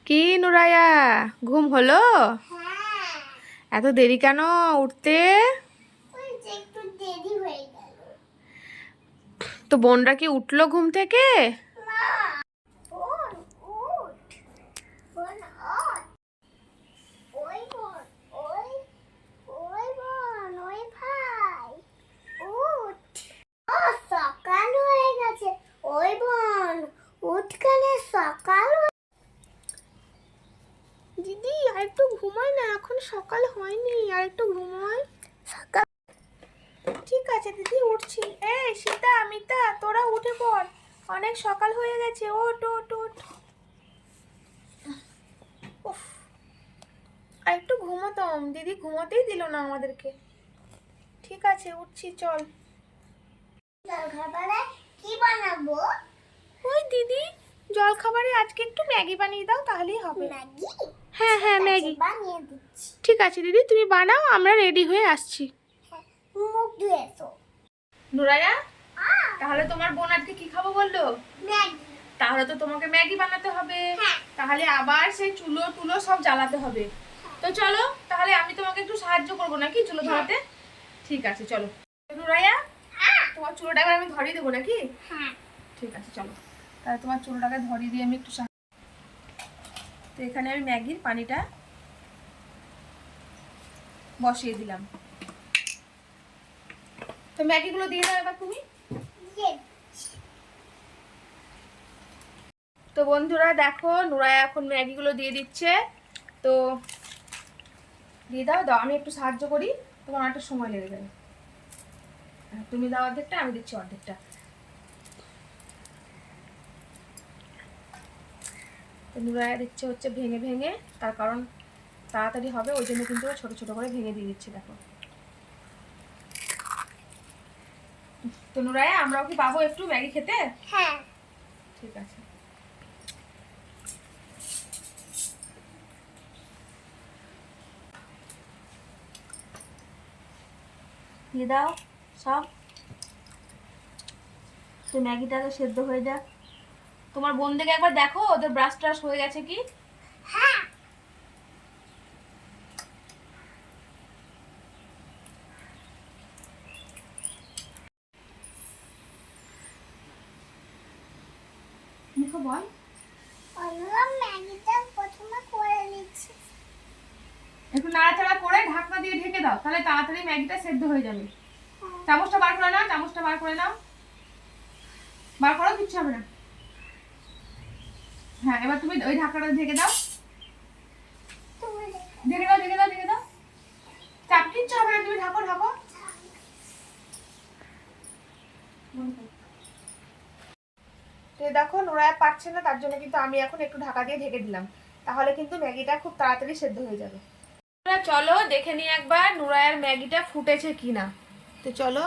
কি নুরায়া, ঘুম হলো? এত দেরি কেন উঠতে? একটু দেরি হয়ে গেল। তো বোনরা কি উঠলো ঘুম থেকে? বোন উঠ, বোন ওঠ, ওই বোন, ওই ওই বোন, ওই ভাই উঠ। সকাল হয়ে গেছে। ওই বোন উঠ, কানে সকাল। দিদি আর একটু ঘুমাই না, এখন সকাল হয়নি, আর একটু ঘুমাই। সকাল ঠিক আছে দিদি, উঠছি। এই সীতা, মিতা, তোরা উঠে পড়, অনেক সকাল হয়ে গেছে। ওঠ ওঠ ওঠ। উফ, আর একটু ঘুমাতাম, দিদি ঘুমাতেই দিল না আমাদেরকে। ঠিক আছে, উঠছি, চল। খাবারে কি বানাবো? ওই দিদি, জল খাবারে আজকে একটু ম্যাগি বানিয়ে দাও, তাহলেই হবে। ম্যাগি? হ্যাঁ হ্যাঁ, ম্যাগি বানিয়ে দিচ্ছি। ঠিক আছে দিদি, তুমি বানাও, আমরা রেডি হয়ে আসছি। মুখ ধুয়ে এসো। নুরায়া, তাহলে তোমার বোন আজকে কি খাবো বললো? ম্যাগি। তাহলে তো তোমাকে ম্যাগি বানাতে হবে। হ্যাঁ। তাহলে আবার সেই চুলো টুলো সব জ্বালাতে হবে। তো চলো, তাহলে আমি তোমাকে একটু সাহায্য করবো নাকি চুলো ধরাতে? ঠিক আছে চলো। নুরায়া, তোমার চুলোটা এবার আমি ধরিয়ে দেবো নাকি? হ্যাঁ। ঠিক আছে চলো, তাহলে তোমার চুলোটাকে ধরিয়ে দিয়ে আমি একটু তো এখানে আমি ম্যাগির পানিটা বসিয়ে দিলাম। তো ম্যাগিগুলো দিয়ে দাও এবার তুমি। তো বন্ধুরা দেখো, নুরায়া এখন ম্যাগিগুলো দিয়ে দিচ্ছে। তো দিয়ে দাও, দাও, আমি একটু সাহায্য করি, তোমার একটা সময় লেগে যাবে। তুমি দাও অর্ধেকটা, আমি দিচ্ছি অর্ধেকটা। তো নুরায়া দিচ্ছে হচ্ছে ভেঙে ভেঙে, তার কারণ তাড়াতাড়ি হবে, ওই জন্য কিন্তু ছোট ছোট করে ভেঙে দিয়ে দিচ্ছি। দেখো তো নুরায়া, আমরাও কি পাবো একটু ম্যাগি খেতে? হ্যাঁ। ঠিক আছে। দিয়ে দাও সব। তো ম্যাগিটা তো সেদ্ধ হয়ে যাক। তোমার বোন দেখে একবার দেখো ওদের ব্রাশ ট্রাশ হয়ে গেছে কি। হ্যাঁ। মুখে বল। আমরা ম্যাগিটা প্রথমে করে নিচ্ছি। একটু নাড়াচাড়া করে ঢাকনা দিয়ে ঢেকে দাও, তাহলে তাড়াতাড়ি ম্যাগিটা সেদ্ধ হয়ে যাবে। চামচটা বার করে নাও, চামচটা বার করে নাও। বার করো, কিচ্ছু হবে না। হ্যাঁ, এবার তুমি ওই ঢাকনাটা ঢেকে দাও। ঢেকে দাও, ঢেকে দাও, ঢেকে দাও। চাপ, কিচ্ছু হবে না, তুমি ঢাকো ঢাকো। তো দেখো নুরায়া পারছে না, তার জন্য কিন্তু আমি এখন একটু ঢাকা দিয়ে ঢেকে দিলাম, তাহলে কিন্তু ম্যাগিটা খুব তাড়াতাড়ি সেদ্ধ হয়ে যাবে। চলো দেখে নিই একবার নুরায়ার ম্যাগিটা ফুটেছে কিনা। তো চলো,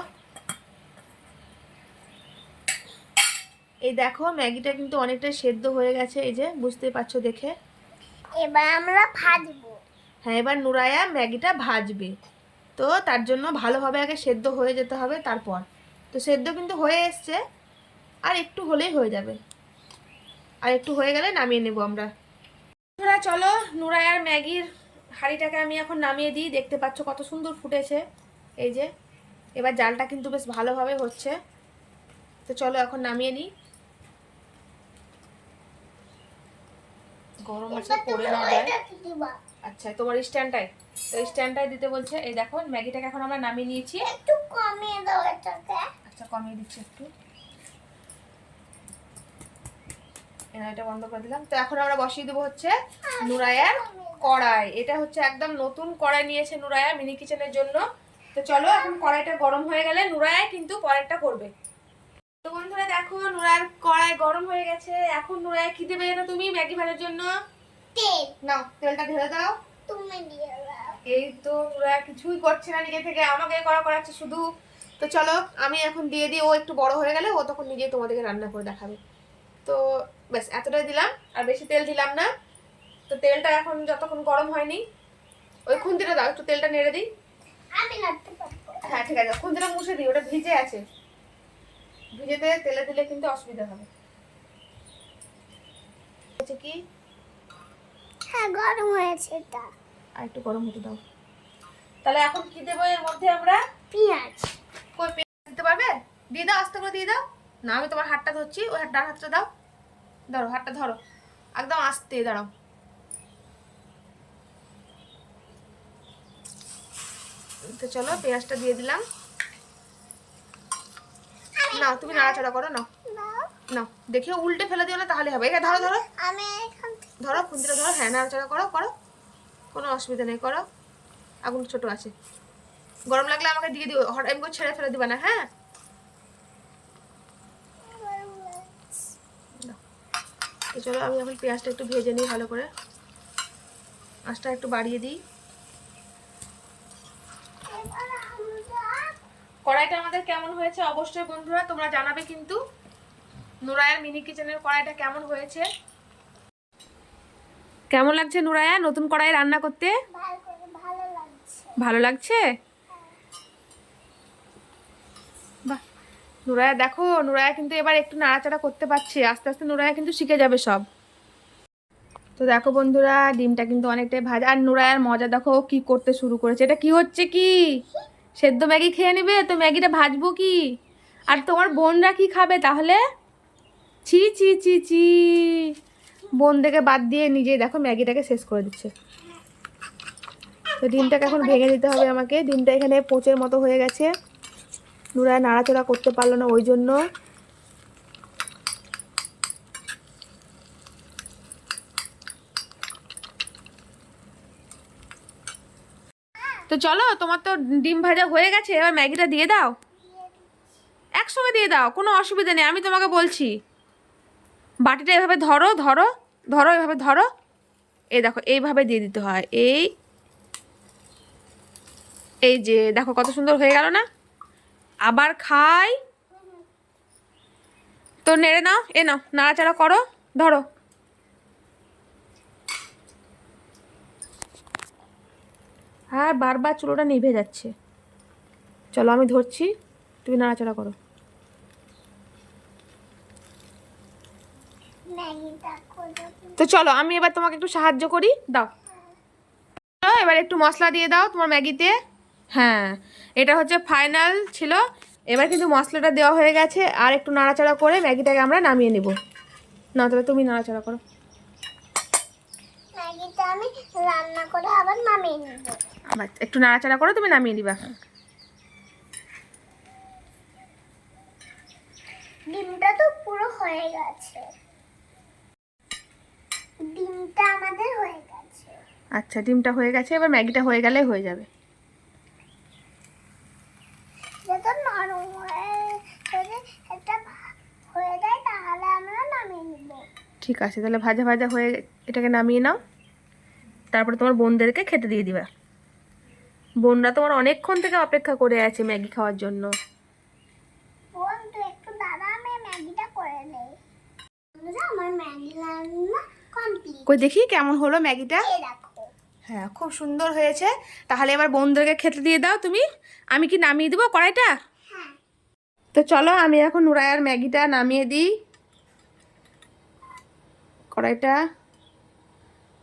এই দেখো ম্যাগিটা কিন্তু অনেকটা সেদ্ধ হয়ে গেছে, এই যে বুঝতে পারছো দেখে। এবার আমরা ভাজবো। হ্যাঁ, এবার নুরায়া ম্যাগিটা ভাজবে। তো তার জন্য ভালোভাবে আগে সেদ্ধ হয়ে যেতে হবে, তারপর। তো সেদ্ধ কিন্তু হয়ে এসছে, আর একটু হলেই হয়ে যাবে, আর একটু হয়ে গেলে নামিয়ে নেব আমরা। চলো, নুরায়ার ম্যাগির হাঁড়িটাকে আমি এখন নামিয়ে দিই। দেখতে পাচ্ছ কত সুন্দর ফুটেছে, এই যে। এবার জালটা কিন্তু বেশ ভালোভাবে হচ্ছে। তো চলো এখন নামিয়ে নিই। গরম আছে, পড়ে না যায়। আচ্ছা, তোমার স্ট্যান্ডটাই, তো স্ট্যান্ডটাই দিতে বলছে। এই দেখো ম্যাগিটাকে এখন আমরা নামিয়ে নিয়েছি। একটু কমিয়ে দাও এটাকে। আচ্ছা, কমিয়ে দিচ্ছি একটু। এটা বন্ধ করে দিলাম। তো এখন আমরা বসিয়ে দেবো হচ্ছে নুরায়ার কড়াই। এটা হচ্ছে একদম নতুন কড়াই নিয়েছে নুরায়া মিনি কিচেনের জন্য। তো চলো, এখন কড়াইটা গরম হয়ে গেলে নুরায়া কিন্তু পরেরটা করবে। তো বন্ধুরা দেখো, নুরায়ার কড়াই গরম হয়ে গেছে। এখন নুরায়া কি দেবে এটা তুমি ম্যাগি ভাজার জন্য? তেল। নাও, তেলটা ঢেলে দাও। তুমি দিয়ে দাও। এই তো নুরায়া কিছুই করছে না নিজে থেকে, আমাকে করাচ্ছে শুধু। তো চলো আমি এখন দিয়ে দিই, ও একটু বড় হয়ে গেলে ও তখন নিজেই তোমাদেরকে রান্না করে দেখাবে। তো ব্যাস এতটাই দিলাম, আর বেশি তেল দিলাম না। তো তেলটা এখন যতক্ষণ গরম হয়নি, ওই খুন্তিটা দাও, একটু তেলটা নেড়ে দিই। আমি নাড়তে পারবো। হ্যাঁ ঠিক আছে, খুন্তিটা মুছে দিই, ওটা ভিজে আছে। ভিজেতে তেলে দিলে কিন্তু অসুবিধা হবে। হচ্ছে কি, গরম হয়েছে এটা। আর একটু গরম হতে দাও। তাহলে এখন কি দেবো এর মধ্যে আমরা? পেঁয়াজ। কই পেঁয়াজ দিতে পারবে? দিয়ে দাও, আস্তে করে দিয়ে দাও। না আমি তোমার হাতটা ধরছি, ওই ডান হাতটা দাও। ধরো হাতটা ধরো, একদম আস্তে দাঁড়াও। তো চলো পেঁয়াজটা দিয়ে দিলাম। নাও তুমি নাড়াচাড়া করো, নাও নাও, দেখিও উল্টে ফেলে দিও না, তাহলে হবে। এখানে ধরো ধরো আমি এখান থেকে ধরো, খুন্তিটা ধরো। হ্যাঁ নাড়াচাড়া করো করো, কোনো অসুবিধা নেই, করো। আগুন ছোট আছে, গরম লাগলে আমাকে দিয়ে দিও, হঠাৎ এমনি করে ছেড়ে ফেলে দিবা না, হ্যাঁ? তো চলো আমি এখন পেঁয়াজটা একটু ভেজে নিই ভালো করে, আঁচটা একটু বাড়িয়ে দিই। কড়াইটা আমাদের কেমন হয়েছে অবশ্যই বন্ধুরা তোমরা জানাবে কিন্তু। নুরায়ার মিনি কিচেনের কড়াইটা কেমন হয়েছে? কেমন লাগছে নুরায়া নতুন কড়াই রান্না করতে? ভালো লাগছে। ভালো লাগছে? বাহ, নুরায়া দেখো, নুরায়া কিন্তু এবার একটু নাড়াচাড়া করতে পারছে, আস্তে আস্তে নুরায়া কিন্তু শিখে যাবে সব। তো দেখো বন্ধুরা ডিমটা কিন্তু অনেকটাই ভাজা, আর নুরায়ার মজা দেখো কি করতে শুরু করেছে। এটা কি হচ্ছে কি? সেদ্ধ ম্যাগি খেয়ে নিবে তো ম্যাগিটা ভাজবো কি? আর তোমার বোনরা কি খাবে তাহলে? ছি ছি ছি ছি, বোন থেকে বাদ দিয়ে নিজেই দেখো ম্যাগিটাকে শেষ করে দিচ্ছে। তো ডিমটাকে এখন ভেঙে দিতে হবে আমাকে। ডিমটা এখানে পোচের মতো হয়ে গেছে, নুরায়া নাড়াচাড়া করতে পারলো না ওই জন্য। তো চলো তোমার তো ডিম ভাজা হয়ে গেছে, এবার ম্যাগিটা দিয়ে দাও, একসঙ্গে দিয়ে দাও, কোনো অসুবিধা নেই, আমি তোমাকে বলছি। বাটিটা এভাবে ধরো ধরো ধরো, এভাবে ধরো, এই দেখো এইভাবে দিয়ে দিতে হয়। এই এই যে দেখো কত সুন্দর হয়ে গেল না? আবার খাই তো নেড়ে নাও, এ নাও নাড়াচাড়া করো, ধরো। হ্যাঁ বারবার চুলোটা নিভে যাচ্ছে। চলো আমি ধরছি, তুমি নাড়াচাড়া করো। ম্যাগিটা করে তো চলো আমি এবার তোমাকে একটু সাহায্য করি, দাও। এবার একটু মশলা দিয়ে দাও তোমার ম্যাগিতে। হ্যাঁ এটা হচ্ছে ফাইনাল ছিল, এবার কিন্তু মশলাটা দেওয়া হয়ে গেছে, আর একটু নাড়াচাড়া করে ম্যাগিটাকে আমরা নামিয়ে নেব। না তাহলে তুমি নাড়াচাড়া করো। ম্যাগিটা আমি রান্না করে আবার নামিয়ে নেব। আবার একটু নাড়াচাড়া করো, তুমি নামিয়ে দিবা। ডিমটা তো পুরো হয়ে গেছে। ডিমটা আমাদের হয়ে গেছে। আচ্ছা ডিমটা হয়ে গেছে, এবার ম্যাগিটা হয়ে গেলেই হয়ে যাবে। যত নরম হয়ে যদি এটা হয়ে যায় তাহলে আমরা নামিয়ে নেব। ঠিক আছে তাহলে ভাজা ভাজা হয়ে এটাকে নামিয়ে নাও, তারপরে তোমার বোনদেরকে খেতে দিয়ে দিবা। বোনরা তোমার অনেকক্ষণ থেকে অপেক্ষা করে আছে ম্যাগি খাওয়ার জন্য। বোন তুই একটু দাঁড়া, আমি ম্যাগিটা করে নেই। আমার ম্যাগি রান্না কমপ্লিট। কই দেখি কেমন হলো ম্যাগিটা। এই দেখো। হ্যাঁ খুব সুন্দর হয়েছে। তাহলে এবার বোনদেরকে খেতে দিয়ে দাও তুমি। আমি কি নামিয়ে দেবো কড়াইটা? হ্যাঁ। তো চলো আমি এখন নুরায়ার ম্যাগিটা নামিয়ে দিই। কড়াইটা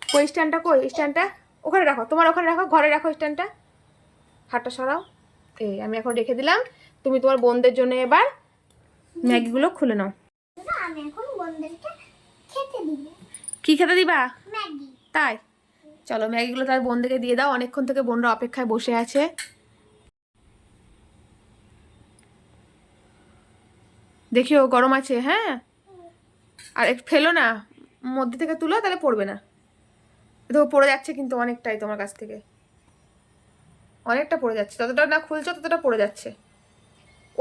কই, স্ট্যান্ডটা কই, স্ট্যান্ডটা ওখানে রাখো, তোমার ওখানে রাখো, ঘরে রাখো স্ট্যান্ডটা, হাতটা সরাও। এই আমি এখন রেখে দিলাম, তুমি তোমার বোনদের জন্য এবার ম্যাগিগুলো খুলে নাও। আমি এখন বোনদেরকে খেতে দিব। কি খেতে দিবা? ম্যাগি। তাই চলো ম্যাগিগুলো তার বোনদেরকে দিয়ে দাও, অনেকক্ষণ থেকে বোনরা অপেক্ষায় বসে আছে। দেখিও গরম আছে, হ্যাঁ, আর একটু ফেলো না, মধ্যে থেকে তুলো তাহলে পড়বে না। দেখো পড়ে যাচ্ছে কিন্তু অনেকটাই, তোমার কাছ থেকে অনেকটা পড়ে যাচ্ছে, যতটা না খুলছো ততটা পড়ে যাচ্ছে।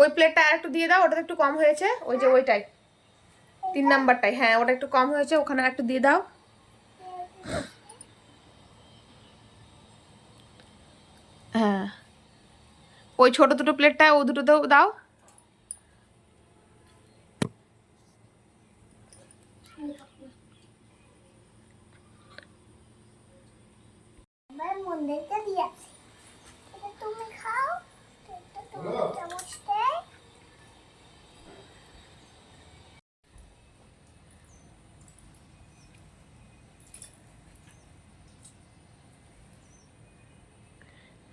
ওই প্লেটটা আর একটু দিয়ে দাও, ওটা একটু কম হয়েছে, ওই যে ওইটাই 3 নাম্বারটাই, হ্যাঁ ওটা একটু কম হয়েছে, ওখানে একটু দিয়ে দাও। হ্যাঁ ওই ছোট দুটো প্লেটটা ও দুটোতেও দাও। এবার বোনদেরকে দিয়ে আসি। এটা তুমি খাও, এটা তুমি চামচতে।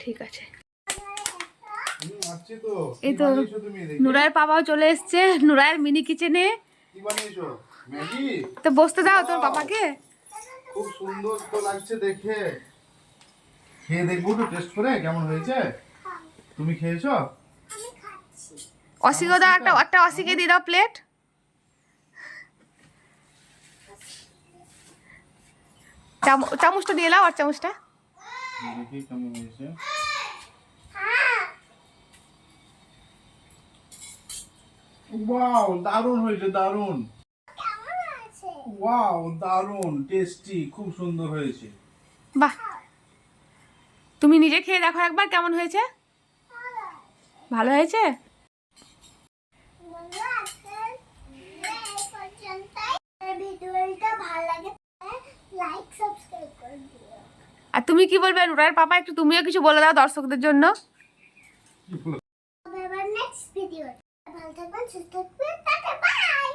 ঠিক আছে। আসছি তো। এই তো নুরায়ের পাপাও চলে এসছে নুরায়ের মিনি কিচেনে। কি বানিয়েছো? ম্যাগি? তো বসতে দাও তোর পাপাকে। খুব সুন্দর তো লাগছে দেখে। খেয়ে দেখবো তো টেস্ট করে কেমন হয়েছে। তুমি খেয়েছো? আমি খাচ্ছি। অসিকে দাও, একটা একটা অসিকে দিয়ে দাও প্লেট। চামচটা দিয়ে দাও আর চামচটা। দেখি কেমন হয়েছে। হ্যাঁ ওয়াও, দারুণ হয়েছে, দারুণ। কেমন আছে? ওয়াও, দারুণ টেস্টি, খুব সুন্দর হয়েছে। বাহ, তুমি নিজে খেয়ে দেখো একবার কেমন হয়েছে। ভালো হয়েছে। বন্ধুরা আজকের এই পর্যন্তই। ভিডিওটা ভালো লাগে লাইক সাবস্ক্রাইব করে দিও। আর তুমি কি বলবে নুরায়ের পাপা, একটু তুমিও কিছু বলে দাও দর্শকদের জন্য। কি বলো? আবার নেক্সট ভিডিও। ভালো থাকবেন, সুস্থ থাকবেন, টাটা বাই।